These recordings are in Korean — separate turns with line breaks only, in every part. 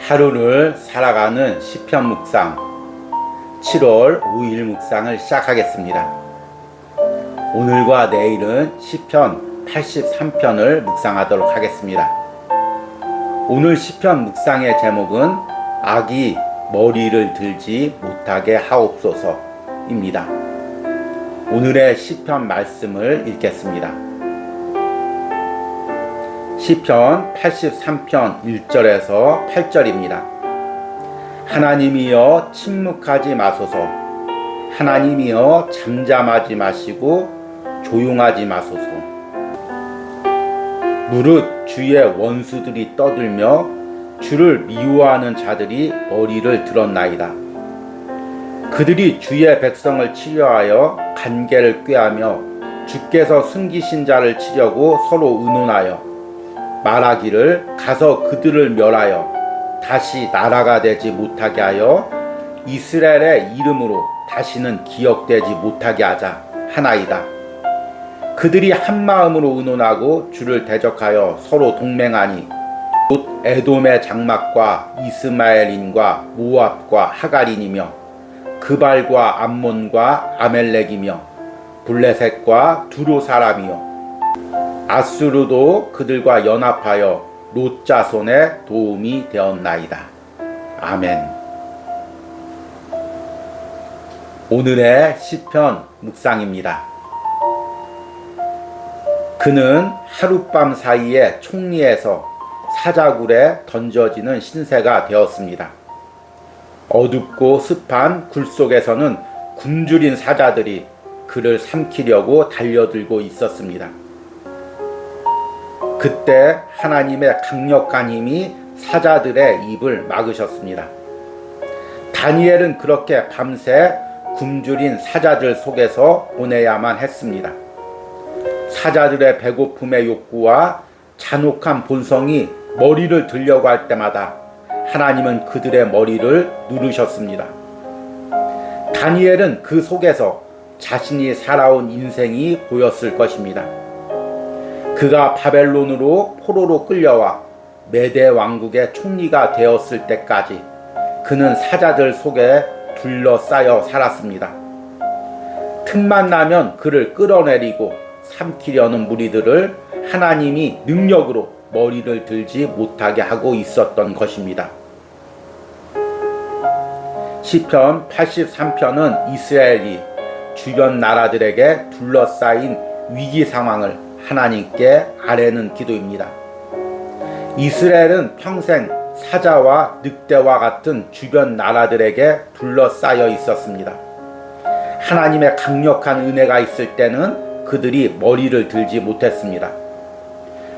하루를 살아가는 시편 묵상 7월 5일 묵상을 시작하겠습니다. 오늘과 내일은 시편 83편을 묵상하도록 하겠습니다. 오늘 시편 묵상의 제목은 악이 머리를 들지 못하게 하옵소서입니다. 오늘의 시편 말씀을 읽겠습니다. 시편 83편 1절에서 8절입니다. 하나님이여 침묵하지 마소서. 하나님이여 잠잠하지 마시고 조용하지 마소서. 무릇 주의 원수들이 떠들며 주를 미워하는 자들이 머리를 들었나이다. 그들이 주의 백성을 치려하여 간계를 꾀하며 주께서 숨기신 자를 치려고 서로 의논하여 말하기를 가서 그들을 멸하여 다시 나라가 되지 못하게 하여 이스라엘의 이름으로 다시는 기억되지 못하게 하자 하나이다. 그들이 한 마음으로 의논하고 주를 대적하여 서로 동맹하니 곧 에돔의 장막과 이스마엘인과 모압과 하갈인이며 그발과 암몬과 아멜렉이며 블레셋과 두로 사람이요 아수르도 그들과 연합하여 롯 자손의 도움이 되었나이다. 아멘. 오늘의 시편 묵상입니다. 그는 하룻밤 사이에 총리에서 사자굴에 던져지는 신세가 되었습니다. 어둡고 습한 굴 속에서는 굶주린 사자들이 그를 삼키려고 달려들고 있었습니다. 그때 하나님의 강력한 힘이 사자들의 입을 막으셨습니다. 다니엘은 그렇게 밤새 굶주린 사자들 속에서 보내야만 했습니다. 사자들의 배고픔의 욕구와 잔혹한 본성이 머리를 들려고 할 때마다 하나님은 그들의 머리를 누르셨습니다. 다니엘은 그 속에서 자신이 살아온 인생이 보였을 것입니다. 그가 바벨론으로 포로로 끌려와 메대 왕국의 총리가 되었을 때까지 그는 사자들 속에 둘러싸여 살았습니다. 틈만 나면 그를 끌어내리고 삼키려는 무리들을 하나님이 능력으로 머리를 들지 못하게 하고 있었던 것입니다. 시편 83편은 이스라엘이 주변 나라들에게 둘러싸인 위기 상황을 하나님께 아뢰는 기도입니다. 이스라엘은 평생 사자와 늑대와 같은 주변 나라들에게 둘러싸여 있었습니다. 하나님의 강력한 은혜가 있을 때는 그들이 머리를 들지 못했습니다.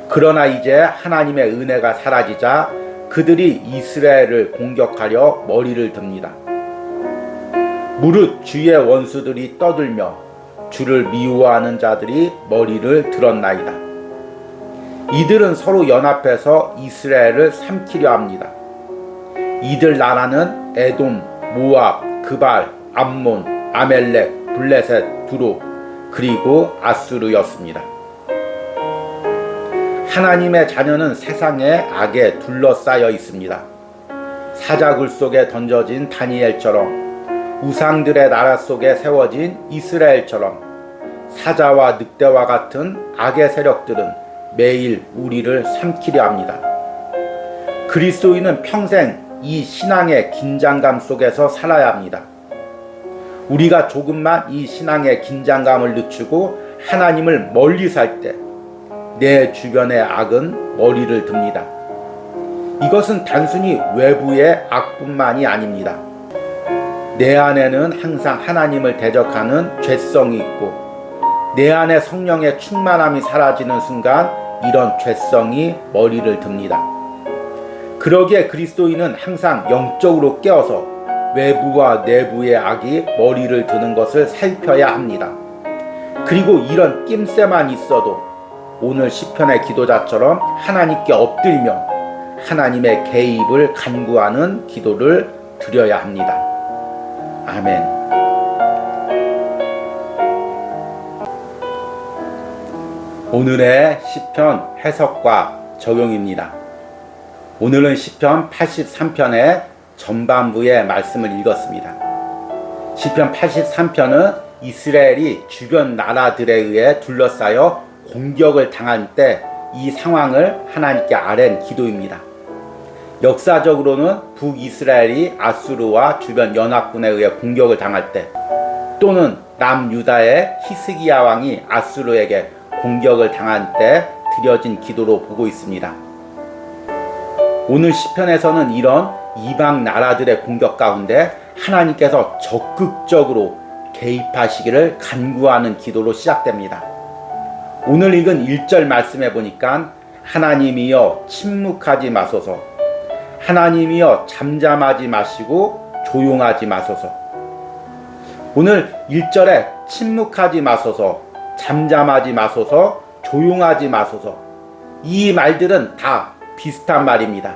그러나 이제 하나님의 은혜가 사라지자 그들이 이스라엘을 공격하려 머리를 듭니다. 무릇 주의 원수들이 떠들며 주를 미워하는 자들이 머리를 들었나이다. 이들은 서로 연합해서 이스라엘을 삼키려 합니다. 이들 나라는 에돔, 모압, 그발, 암몬, 아멜렉, 블레셋, 두로, 그리고 아수르였습니다. 하나님의 자녀는 세상의 악에 둘러싸여 있습니다. 사자굴 속에 던져진 다니엘처럼 우상들의 나라 속에 세워진 이스라엘처럼 사자와 늑대와 같은 악의 세력들은 매일 우리를 삼키려 합니다. 그리스도인은 평생 이 신앙의 긴장감 속에서 살아야 합니다. 우리가 조금만 이 신앙의 긴장감을 늦추고 하나님을 멀리 살 때 내 주변의 악은 머리를 듭니다. 이것은 단순히 외부의 악뿐만이 아닙니다. 내 안에는 항상 하나님을 대적하는 죄성이 있고 내 안에 성령의 충만함이 사라지는 순간 이런 죄성이 머리를 듭니다. 그러기에 그리스도인은 항상 영적으로 깨어서 외부와 내부의 악이 머리를 드는 것을 살펴야 합니다. 그리고 이런 낌새만 있어도 오늘 시편의 기도자처럼 하나님께 엎드리며 하나님의 개입을 간구하는 기도를 드려야 합니다. 아멘. 오늘의 시편 해석과 적용입니다. 오늘은 시편 83편의 전반부의 말씀을 읽었습니다. 시편 83편은 이스라엘이 주변 나라들에 의해 둘러싸여 공격을 당할 때 이 상황을 하나님께 아랜 기도입니다. 역사적으로는 북이스라엘이 아수르와 주변 연합군에 의해 공격을 당할 때, 또는 남유다의 히스기야 왕이 아수르에게 공격을 당할 때 드려진 기도로 보고 있습니다. 오늘 시편에서는 이런 이방 나라들의 공격 가운데 하나님께서 적극적으로 개입하시기를 간구하는 기도로 시작됩니다. 오늘 읽은 1절 말씀에 보니까 하나님이여 침묵하지 마소서, 하나님이여 잠잠하지 마시고 조용하지 마소서. 오늘 1절에 침묵하지 마소서, 잠잠하지 마소서, 조용하지 마소서, 이 말들은 다 비슷한 말입니다.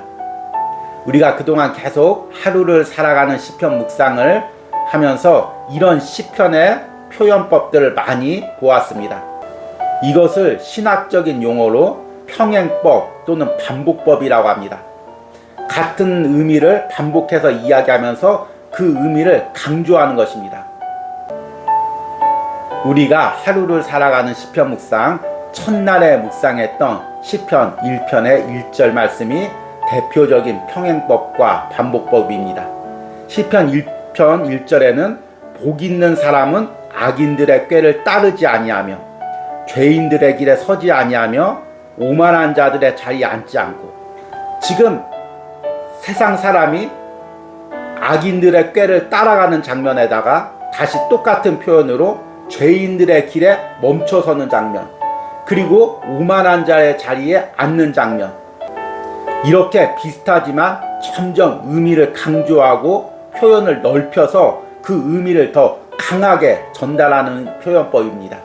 우리가 그동안 계속 하루를 살아가는 시편 묵상을 하면서 이런 시편의 표현법들을 많이 보았습니다. 이것을 신학적인 용어로 평행법 또는 반복법이라고 합니다. 같은 의미를 반복해서 이야기하면서 그 의미를 강조하는 것입니다. 우리가 하루를 살아가는 시편 묵상, 첫날에 묵상했던 시편 1편의 1절 말씀이 대표적인 평행법과 반복법입니다. 시편 1편 1절에는 복 있는 사람은 악인들의 꾀를 따르지 아니하며 죄인들의 길에 서지 아니하며 오만한 자들의 자리에 앉지 않고, 지금 세상 사람이 악인들의 꾀를 따라가는 장면에다가 다시 똑같은 표현으로 죄인들의 길에 멈춰서는 장면, 그리고 오만한 자의 자리에 앉는 장면, 이렇게 비슷하지만 점점 의미를 강조하고 표현을 넓혀서 그 의미를 더 강하게 전달하는 표현법입니다.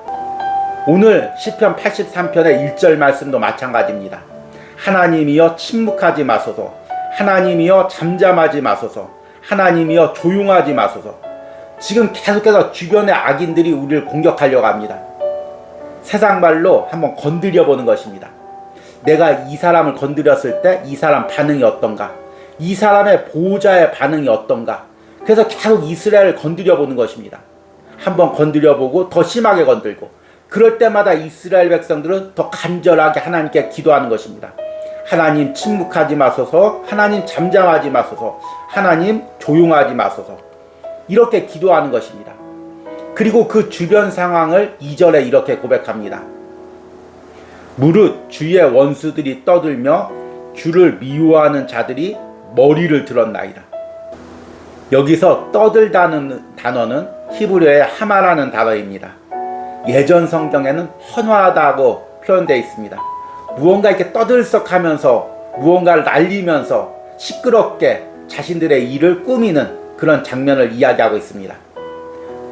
오늘 시편 83편의 1절 말씀도 마찬가지입니다. 하나님이여 침묵하지 마소서, 하나님이여 잠잠하지 마소서, 하나님이여 조용하지 마소서. 지금 계속해서 주변의 악인들이 우리를 공격하려고 합니다. 세상 말로 한번 건드려 보는 것입니다. 내가 이 사람을 건드렸을 때 이 사람 반응이 어떤가, 이 사람의 보호자의 반응이 어떤가. 그래서 계속 이스라엘을 건드려 보는 것입니다. 한번 건드려 보고 더 심하게 건들고, 그럴 때마다 이스라엘 백성들은 더 간절하게 하나님께 기도하는 것입니다. 하나님 침묵하지 마소서, 하나님 잠잠하지 마소서, 하나님 조용하지 마소서, 이렇게 기도하는 것입니다. 그리고 그 주변 상황을 2절에 이렇게 고백합니다. 무릇 주의 원수들이 떠들며 주를 미워하는 자들이 머리를 들었나이다. 여기서 떠들다는 단어는 히브리어의 하마라는 단어입니다. 예전 성경에는 헌화하다고 표현되어 있습니다. 무언가 이렇게 떠들썩하면서 무언가를 날리면서 시끄럽게 자신들의 일을 꾸미는 그런 장면을 이야기하고 있습니다.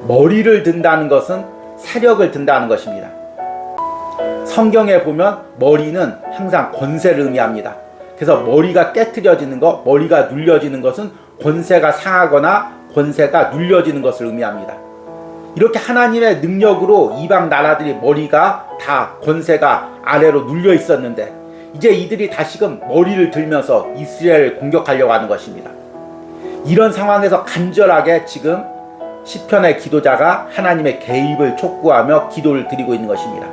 머리를 든다는 것은 세력을 든다는 것입니다. 성경에 보면 머리는 항상 권세를 의미합니다. 그래서 머리가 깨트려지는 것, 머리가 눌려지는 것은 권세가 상하거나 권세가 눌려지는 것을 의미합니다. 이렇게 하나님의 능력으로 이방 나라들이 머리가 다 권세가 아래로 눌려 있었는데, 이제 이들이 다시금 머리를 들면서 이스라엘을 공격하려고 하는 것입니다. 이런 상황에서 간절하게 지금 시편의 기도자가 하나님의 개입을 촉구하며 기도를 드리고 있는 것입니다.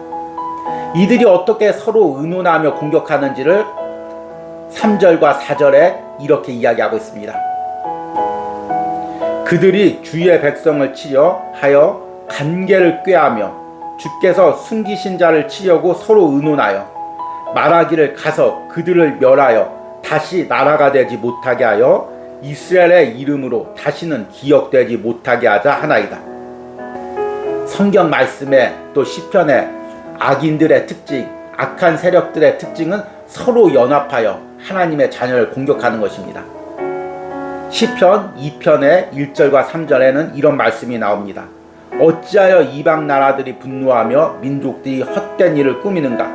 이들이 어떻게 서로 의논하며 공격하는지를 3절과 4절에 이렇게 이야기하고 있습니다. 그들이 주의 백성을 치려 하여 간계를 꾀하며 주께서 숨기신 자를 치려고 서로 의논하여 말하기를 가서 그들을 멸하여 다시 나라가 되지 못하게 하여 이스라엘의 이름으로 다시는 기억되지 못하게 하자 하나이다. 성경 말씀에 또 시편의 악인들의 특징, 악한 세력들의 특징은 서로 연합하여 하나님의 자녀를 공격하는 것입니다. 시편 2편의 1절과 3절에는 이런 말씀이 나옵니다. 어찌하여 이방 나라들이 분노하며 민족들이 헛된 일을 꾸미는가?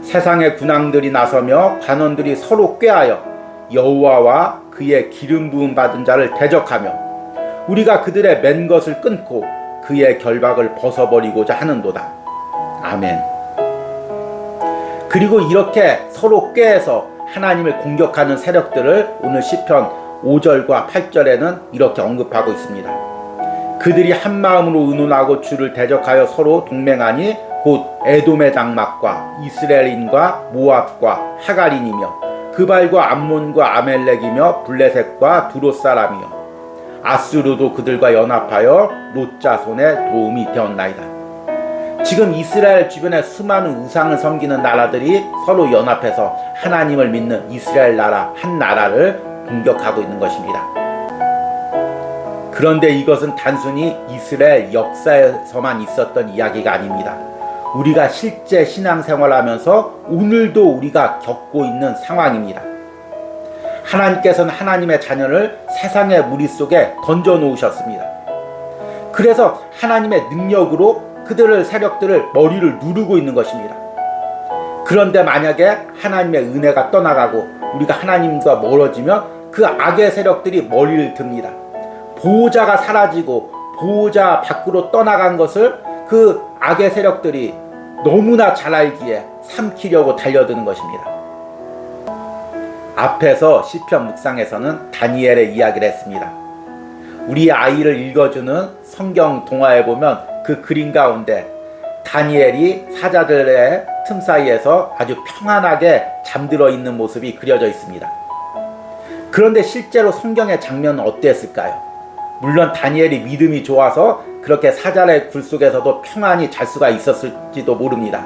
세상의 군왕들이 나서며 관원들이 서로 꾀하여 여호와와 그의 기름 부음 받은 자를 대적하며 우리가 그들의 맨 것을 끊고 그의 결박을 벗어버리고자 하는도다. 아멘. 그리고 이렇게 서로 꾀해서 하나님을 공격하는 세력들을 오늘 시편 5절과 8절에는 이렇게 언급하고 있습니다. 그들이 한 마음으로 의논하고 주를 대적하여 서로 동맹하니 곧 에돔의 장막과 이스라엘인과 모압과 하갈인이며 그발과 암몬과 아멜렉이며 블레셋과 두롯 사람이요 아수르도 그들과 연합하여 롯 자손의 도움이 되었나이다. 지금 이스라엘 주변에 수많은 우상을 섬기는 나라들이 서로 연합해서 하나님을 믿는 이스라엘 나라 한 나라를 공격하고 있는 것입니다. 그런데 이것은 단순히 이스라엘 역사에서만 있었던 이야기가 아닙니다. 우리가 실제 신앙생활하면서 오늘도 우리가 겪고 있는 상황입니다. 하나님께서는 하나님의 자녀를 세상의 무리 속에 던져 놓으셨습니다. 그래서 하나님의 능력으로 그들의 세력들을 머리를 누르고 있는 것입니다. 그런데 만약에 하나님의 은혜가 떠나가고 우리가 하나님과 멀어지면 그 악의 세력들이 머리를 듭니다. 보호자가 사라지고 보호자 밖으로 떠나간 것을 그 악의 세력들이 너무나 잘 알기에 삼키려고 달려드는 것입니다. 앞에서 시편 묵상에서는 다니엘의 이야기를 했습니다. 우리 아이를 읽어주는 성경 동화에 보면 그 그림 가운데 다니엘이 사자들의 틈 사이에서 아주 평안하게 잠들어 있는 모습이 그려져 있습니다. 그런데 실제로 성경의 장면은 어땠을까요? 물론 다니엘이 믿음이 좋아서 그렇게 사자의 굴 속에서도 평안히 잘 수가 있었을지도 모릅니다.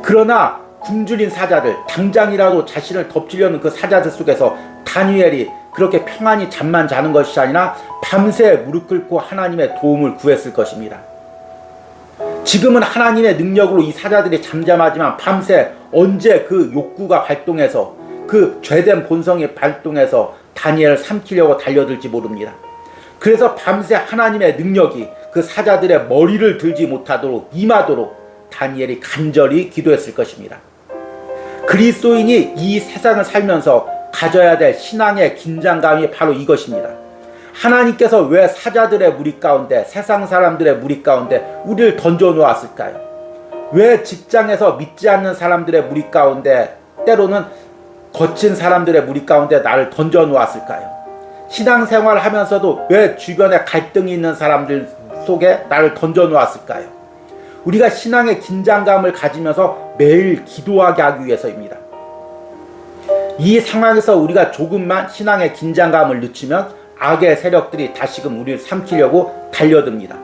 그러나 굶주린 사자들, 당장이라도 자신을 덮치려는 그 사자들 속에서 다니엘이 그렇게 평안히 잠만 자는 것이 아니라 밤새 무릎 꿇고 하나님의 도움을 구했을 것입니다. 지금은 하나님의 능력으로 이 사자들이 잠잠하지만 밤새 언제 그 욕구가 발동해서 그 죄된 본성이 발동해서 다니엘을 삼키려고 달려들지 모릅니다. 그래서 밤새 하나님의 능력이 그 사자들의 머리를 들지 못하도록 임하도록 다니엘이 간절히 기도했을 것입니다. 그리스도인이 이 세상을 살면서 가져야 될 신앙의 긴장감이 바로 이것입니다. 하나님께서 왜 사자들의 무리 가운데, 세상 사람들의 무리 가운데 우리를 던져 놓았을까요? 왜 직장에서 믿지 않는 사람들의 무리 가운데, 때로는 거친 사람들의 무리 가운데 나를 던져 놓았을까요? 신앙생활을 하면서도 왜 주변에 갈등이 있는 사람들 속에 나를 던져 놓았을까요? 우리가 신앙의 긴장감을 가지면서 매일 기도하게 하기 위해서입니다. 이 상황에서 우리가 조금만 신앙의 긴장감을 늦추면 악의 세력들이 다시금 우리를 삼키려고 달려듭니다.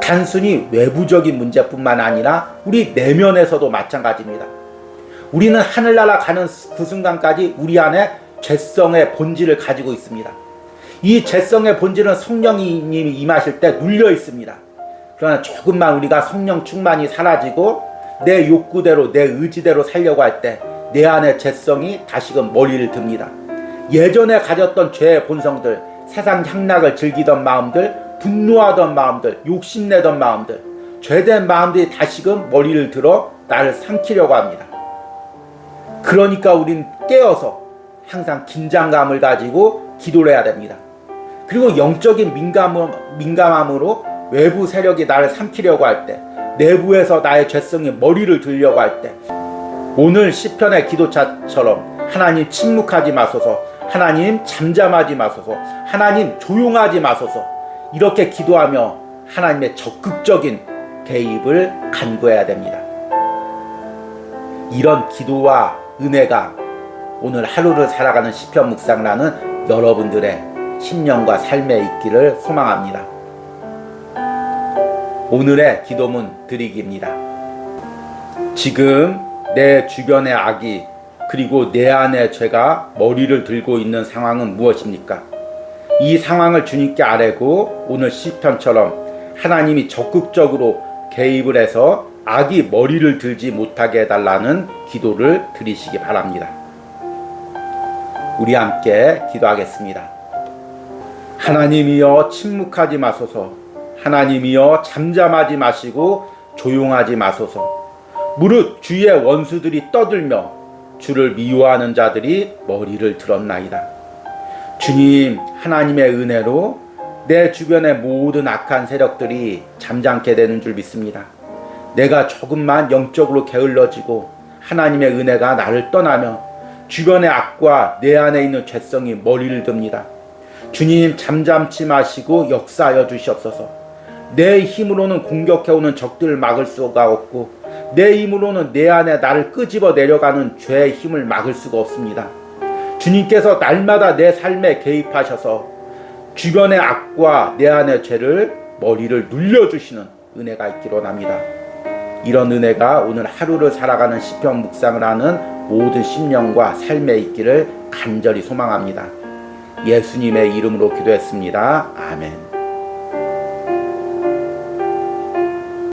단순히 외부적인 문제뿐만 아니라 우리 내면에서도 마찬가지입니다. 우리는 하늘나라 가는 그 순간까지 우리 안에 죄성의 본질을 가지고 있습니다. 이 죄성의 본질은 성령님이 임하실 때 눌려 있습니다. 그러나 조금만 우리가 성령 충만이 사라지고 내 욕구대로 내 의지대로 살려고 할 때 내 안의 죄성이 다시금 머리를 듭니다. 예전에 가졌던 죄의 본성들, 세상 향락을 즐기던 마음들, 분노하던 마음들, 욕심내던 마음들, 죄된 마음들이 다시금 머리를 들어 나를 삼키려고 합니다. 그러니까 우린 깨어서 항상 긴장감을 가지고 기도를 해야 됩니다. 그리고 영적인 민감함으로 외부 세력이 나를 삼키려고 할 때, 내부에서 나의 죄성이 머리를 들려고 할 때, 오늘 시편의 기도차처럼 하나님 침묵하지 마소서, 하나님 잠잠하지 마소서, 하나님 조용하지 마소서, 이렇게 기도하며 하나님의 적극적인 개입을 간구해야 됩니다. 이런 기도와 은혜가 오늘 하루를 살아가는 시편 묵상라는 여러분들의 심령과 삶에 있기를 소망합니다. 오늘의 기도문 드리기입니다. 지금 내 주변의 악이 그리고 내 안의 죄가 머리를 들고 있는 상황은 무엇입니까? 이 상황을 주님께 아뢰고 오늘 시편처럼 하나님이 적극적으로 개입을 해서 악이 머리를 들지 못하게 해달라는 기도를 드리시기 바랍니다. 우리 함께 기도하겠습니다. 하나님이여 침묵하지 마소서, 하나님이여 잠잠하지 마시고 조용하지 마소서. 무릇 주의 원수들이 떠들며 주를 미워하는 자들이 머리를 들었나이다. 주님, 하나님의 은혜로 내 주변의 모든 악한 세력들이 잠잠게 되는 줄 믿습니다. 내가 조금만 영적으로 게을러지고 하나님의 은혜가 나를 떠나며 주변의 악과 내 안에 있는 죄성이 머리를 듭니다. 주님 잠잠치 마시고 역사하여 주시옵소서. 내 힘으로는 공격해오는 적들을 막을 수가 없고 내 힘으로는 내 안에 나를 끄집어 내려가는 죄의 힘을 막을 수가 없습니다. 주님께서 날마다 내 삶에 개입하셔서 주변의 악과 내 안의 죄를 머리를 눌려주시는 은혜가 있기로 합니다. 이런 은혜가 오늘 하루를 살아가는 시편 묵상을 하는 모든 심령과 삶에 있기를 간절히 소망합니다. 예수님의 이름으로 기도했습니다. 아멘.